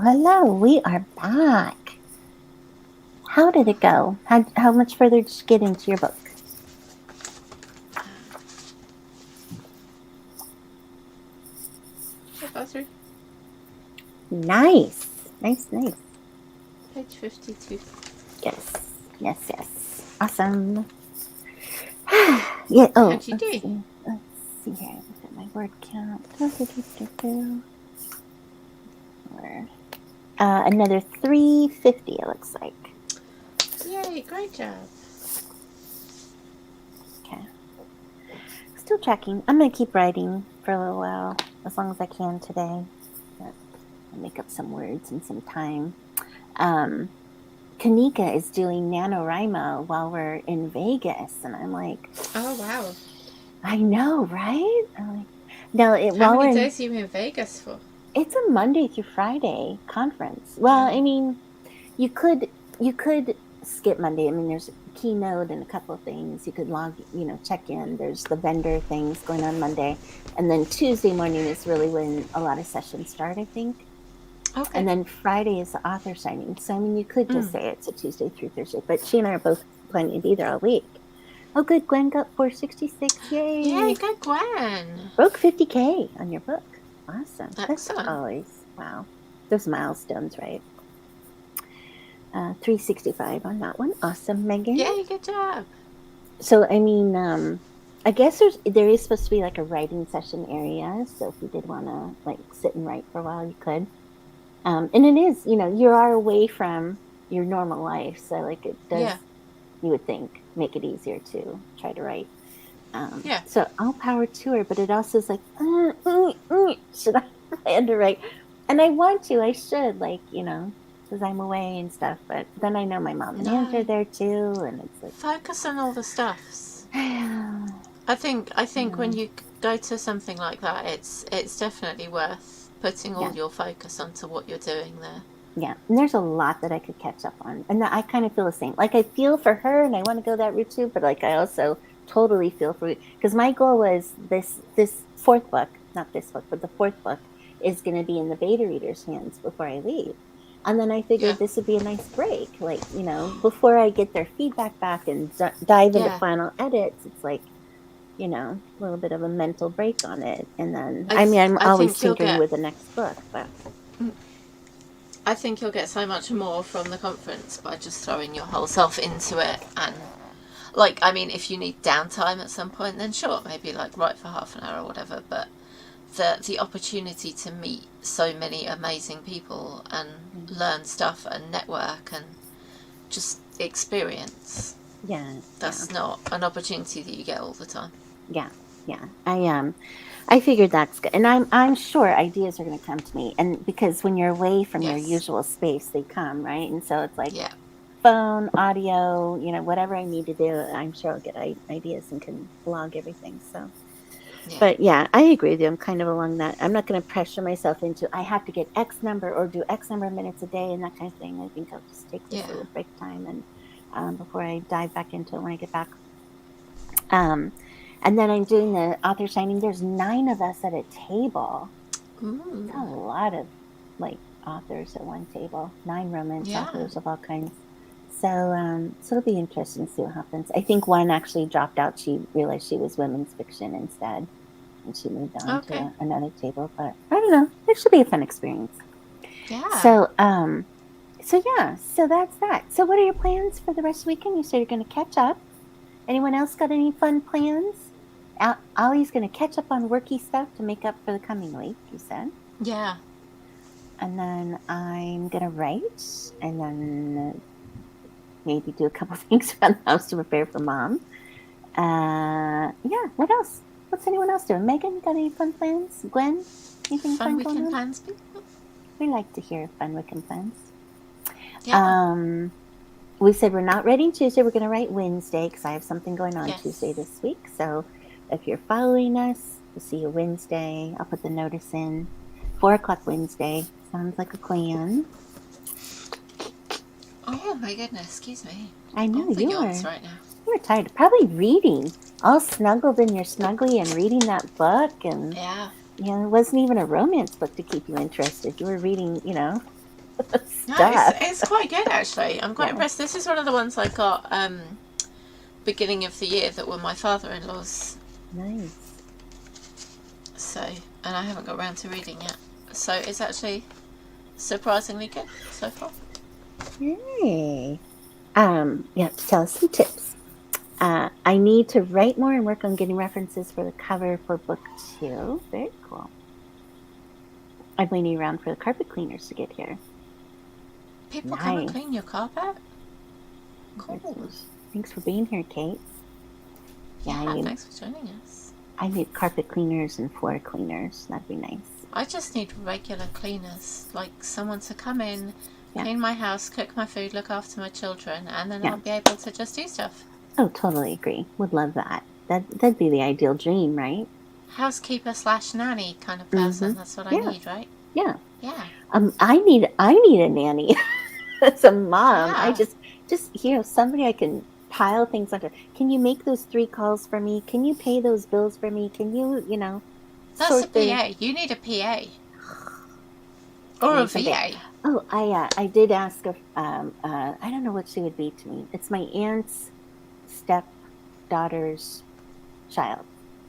Hello. We are back. How did it go? How much further did you get into your book? I got through Nice. Nice. page 52. Yes. Awesome. Yeah. Oh, How'd you do? Let's see here. Look at my word count. Another 350. It looks like. Yay! Great job. Okay. Still checking. I'm gonna keep writing for a little while, as long as I can today. But I'll make up some words and some time. Kanika is doing NaNoWriMo while we're in Vegas, and I'm like, Oh wow! I know, right? I'm like, no, How many days are you in Vegas for? it's a Monday through Friday conference. Well, I mean, you could skip Monday. I mean, there's a keynote and a couple of things. You could check in. There's the vendor things going on Monday. And then Tuesday morning is really when a lot of sessions start, I think. Okay. And then Friday is the author signing. So, I mean, you could just say it's a Tuesday through Thursday. But she and I are both planning to be there all week. Oh, good. Gwen got 466. Yay. Yay, go Gwen. Broke 50K on your book. Awesome. Excellent. That's always, wow. Those milestones, right? 365 on that one. Awesome, Megan. Yay, good job. So, I mean, I guess there is supposed to be like a writing session area. So if you did want to like sit and write for a while, you could. And it is, you are away from your normal life. So like it does, you would think, make it easier to try to write. So all power to her, but it also is like, should I underwrite? And I want to, I should, like, because I'm away and stuff. But then I know my mom and aunt are there too, and it's like focus on all the stuffs. I think when you go to something like that, it's definitely worth putting all your focus onto what you're doing there. Yeah, and there's a lot that I could catch up on, and I kind of feel the same. Like I feel for her, and I want to go that route too. But like I also totally feel for you, because my goal was this fourth book, not this book, but the fourth book is going to be in the beta reader's hands before I leave. And then I figured this would be a nice break, like, before I get their feedback back and dive into final edits. It's like, a little bit of a mental break on it. And then, I'm always tinkering with the next book, but I think you'll get so much more from the conference by just throwing your whole self into it. And like, I mean, if you need downtime at some point, then sure, maybe like write for half an hour or whatever, but the opportunity to meet so many amazing people and learn stuff and network and just experience. That's not an opportunity that you get all the time. I figured that's good, and I'm sure ideas are going to come to me, and because when you're away from your usual space, they come, right? And so it's like phone, audio, whatever I need to do, I'm sure I'll get ideas and can blog everything. So. But I agree with you. I'm kind of along that. I'm not going to pressure myself into I have to get X number or do X number of minutes a day and that kind of thing. I think I'll just take this little break time and before I dive back into it when I get back. And then I'm doing the author signing. There's 9 of us at a table. It's a lot of like authors at one table. 9 romance authors of all kinds. So it'll be interesting to see what happens. I think one actually dropped out. She realized she was women's fiction instead, and she moved on to another table. But I don't know. It should be a fun experience. So that's that. So what are your plans for the rest of the weekend? You said you're going to catch up. Anyone else got any fun plans? Ollie's going to catch up on worky stuff to make up for the coming week, you said. Yeah. And then I'm going to write, and then maybe do a couple things around the house to prepare for Mom. What else? What's anyone else doing? Megan, got any fun plans? Gwen, anything fun weekend going on? Plans? We like to hear fun weekend plans. Yeah. We said we're not writing Tuesday. We're going to write Wednesday because I have something going on Tuesday this week. So if you're following us, we'll see you Wednesday. I'll put the notice in. 4:00 Wednesday. Sounds like a plan. Oh my goodness, excuse me. I know you are. Right now. You were tired. Probably reading. All snuggled in your snuggly and reading that book. And it wasn't even a romance book to keep you interested. You were reading, No, stuff. it's quite good actually. I'm quite Yeah. impressed. This is one of the ones I got beginning of the year that were my father-in-law's. Nice. So, and I haven't got around to reading yet. So it's actually surprisingly good so far. Yay. Yeah, tell us some tips. I need to write more and work on getting references for the cover for book 2. Very cool. I'm waiting around for the carpet cleaners to get here. People come and Nice. clean your carpet? Cool. Thanks for being here, Kate. Yeah, Yeah, thanks for joining us. I need carpet cleaners and floor cleaners. That'd be nice. I just need regular cleaners, like someone to come in, Yeah. clean my house, cook my food, look after my children, and then Yeah. I'll be able to just do stuff. Oh, totally agree. Would love that. That'd be the ideal dream, right? Housekeeper / nanny kind of person. That's what I need, right? Yeah. Yeah. I need a nanny. As a mom, Yeah. I just somebody I can pile things onto. Can you make those 3 calls for me? Can you pay those bills for me? Can you, That's a PA. You need a PA. Or a VA. Oh, I did ask I don't know what she would be to me. It's my aunt's stepdaughter's child.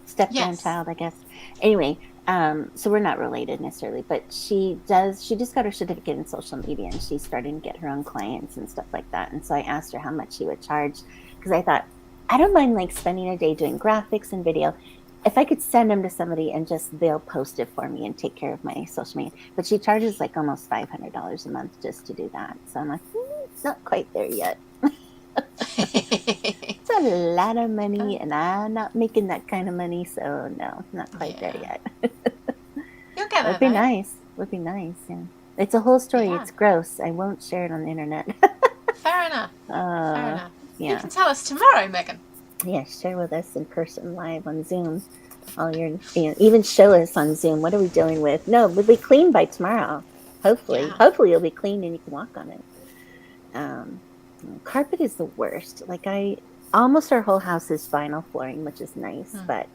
Step-grandchild, I guess. Anyway, so we're not related necessarily, but she just got her certificate in social media and she's starting to get her own clients and stuff like that. And so I asked her how much she would charge because I thought, I don't mind like spending a day doing graphics and video. If I could send them to somebody and just they'll post it for me and take care of my social media. But she charges like almost $500 a month just to do that. So I'm like, it's not quite there yet. It's a lot of money and I'm not making that kind of money. So no, not quite there yet. You'll get there. Would be nice. Would be nice. Yeah. It's a whole story. Yeah. It's gross. I won't share it on the internet. Fair enough. Fair enough. Yeah. You can tell us tomorrow, Megan. Yeah, share with us in person live on Zoom. All your, even show us on Zoom. What are we dealing with? No, we'll be clean by tomorrow. Hopefully. Yeah. Hopefully you'll be clean and you can walk on it. Carpet is the worst. Like almost our whole house is vinyl flooring, which is nice. But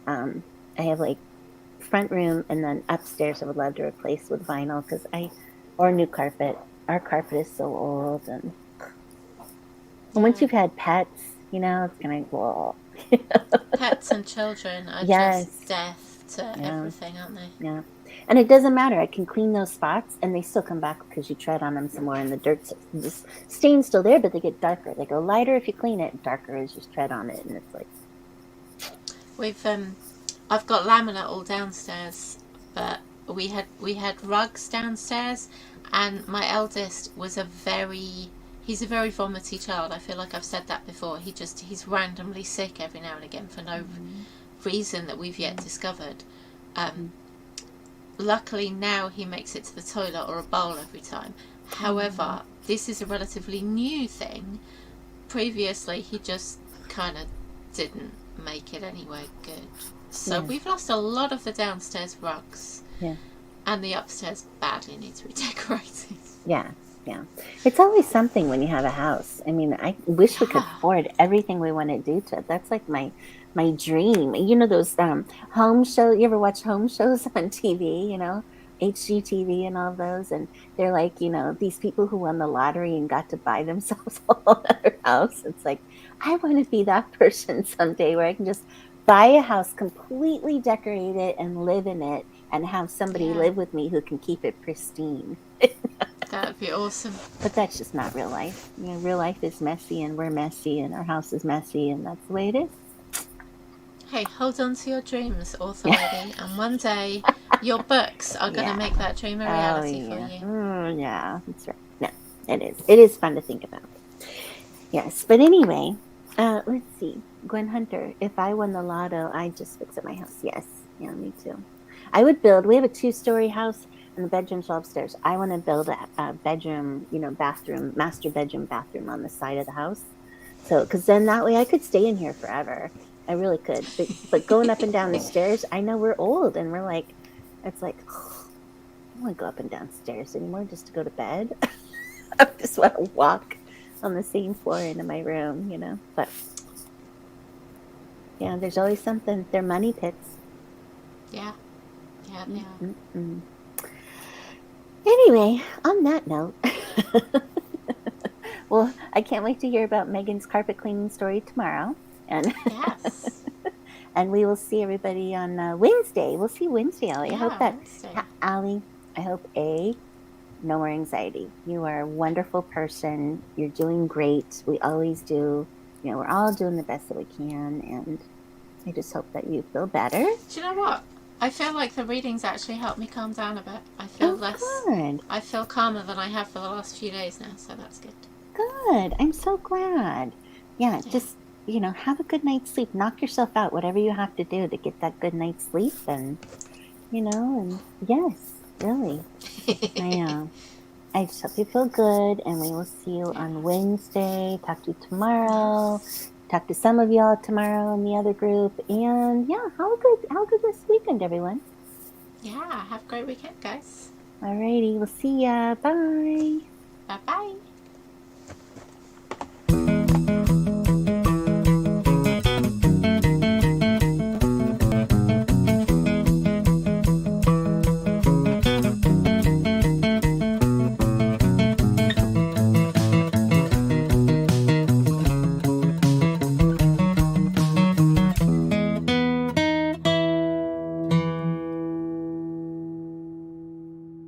I have like front room and then upstairs I would love to replace with vinyl or new carpet. Our carpet is so old and once you've had pets, it's gonna go. Pets and children are just death to everything, aren't they? Yeah. And it doesn't matter. I can clean those spots and they still come back because you tread on them some more and the dirt stain's still there, but they get darker. They go lighter if you clean it, darker as you tread on it, and it's like I've got laminate all downstairs, but we had rugs downstairs, and my eldest was he's a very vomity child. I feel like I've said that before. He's randomly sick every now and again for no reason that we've yet discovered. Luckily now he makes it to the toilet or a bowl every time. However, this is a relatively new thing. Previously he just kind of didn't make it anywhere good. So we've lost a lot of the downstairs rugs. Yeah. And the upstairs badly needs redecorating. Yeah. Yeah. It's always something when you have a house. I mean, I wish we could afford everything we want to do to it. That's like my dream. Those home shows, you ever watch home shows on TV, HGTV and all of those? And they're like, these people who won the lottery and got to buy themselves a whole other house. It's like, I want to be that person someday where I can just buy a house completely decorated and live in it and have somebody live with me who can keep it pristine. That would be awesome. But that's just not real life. Real life is messy and we're messy and our house is messy and that's the way it is. Hey, hold on to your dreams, author lady, and one day your books are going to make that dream a reality for you. Yeah, that's right. No, it is. It is fun to think about. Yes, but anyway, let's see. Gwen Hunter, if I won the lotto, I'd just fix up my house. Yes, yeah, me too. I would we have a 2-story house and the bedroom's upstairs. I want to build a bedroom, bathroom, master bedroom, bathroom on the side of the house. So, because then that way I could stay in here forever. I really could. But going up and down the stairs, I know we're old and we're like, it's like, I don't want to go up and down stairs anymore just to go to bed. I just want to walk on the same floor into my room, But yeah, there's always something. They're money pits. Yeah. Yeah, they are. Anyway, on that note, well, I can't wait to hear about Megan's carpet cleaning story tomorrow. And Yes. and we will see everybody on Wednesday. We'll see Wednesday, Allie. I hope Yeah, that, Wednesday. Allie, I hope no more anxiety. You are a wonderful person. You're doing great. We always do. You know, we're all doing the best that we can. And I just hope that you feel better. Do you know what? I feel like the readings actually helped me calm down a bit. I feel Oh, less. good. I feel calmer than I have for the last few days now, so that's good. Good. I'm so glad. Yeah, Yeah. just, have a good night's sleep. Knock yourself out, whatever you have to do to get that good night's sleep. And yes, really. I I just hope you feel good, and we will see you Yeah. on Wednesday. Talk to you tomorrow. Yes. Talk to some of y'all tomorrow in the other group. And yeah, how good this weekend, everyone. Yeah. Have a great weekend, guys. Alrighty, we'll see ya. Bye.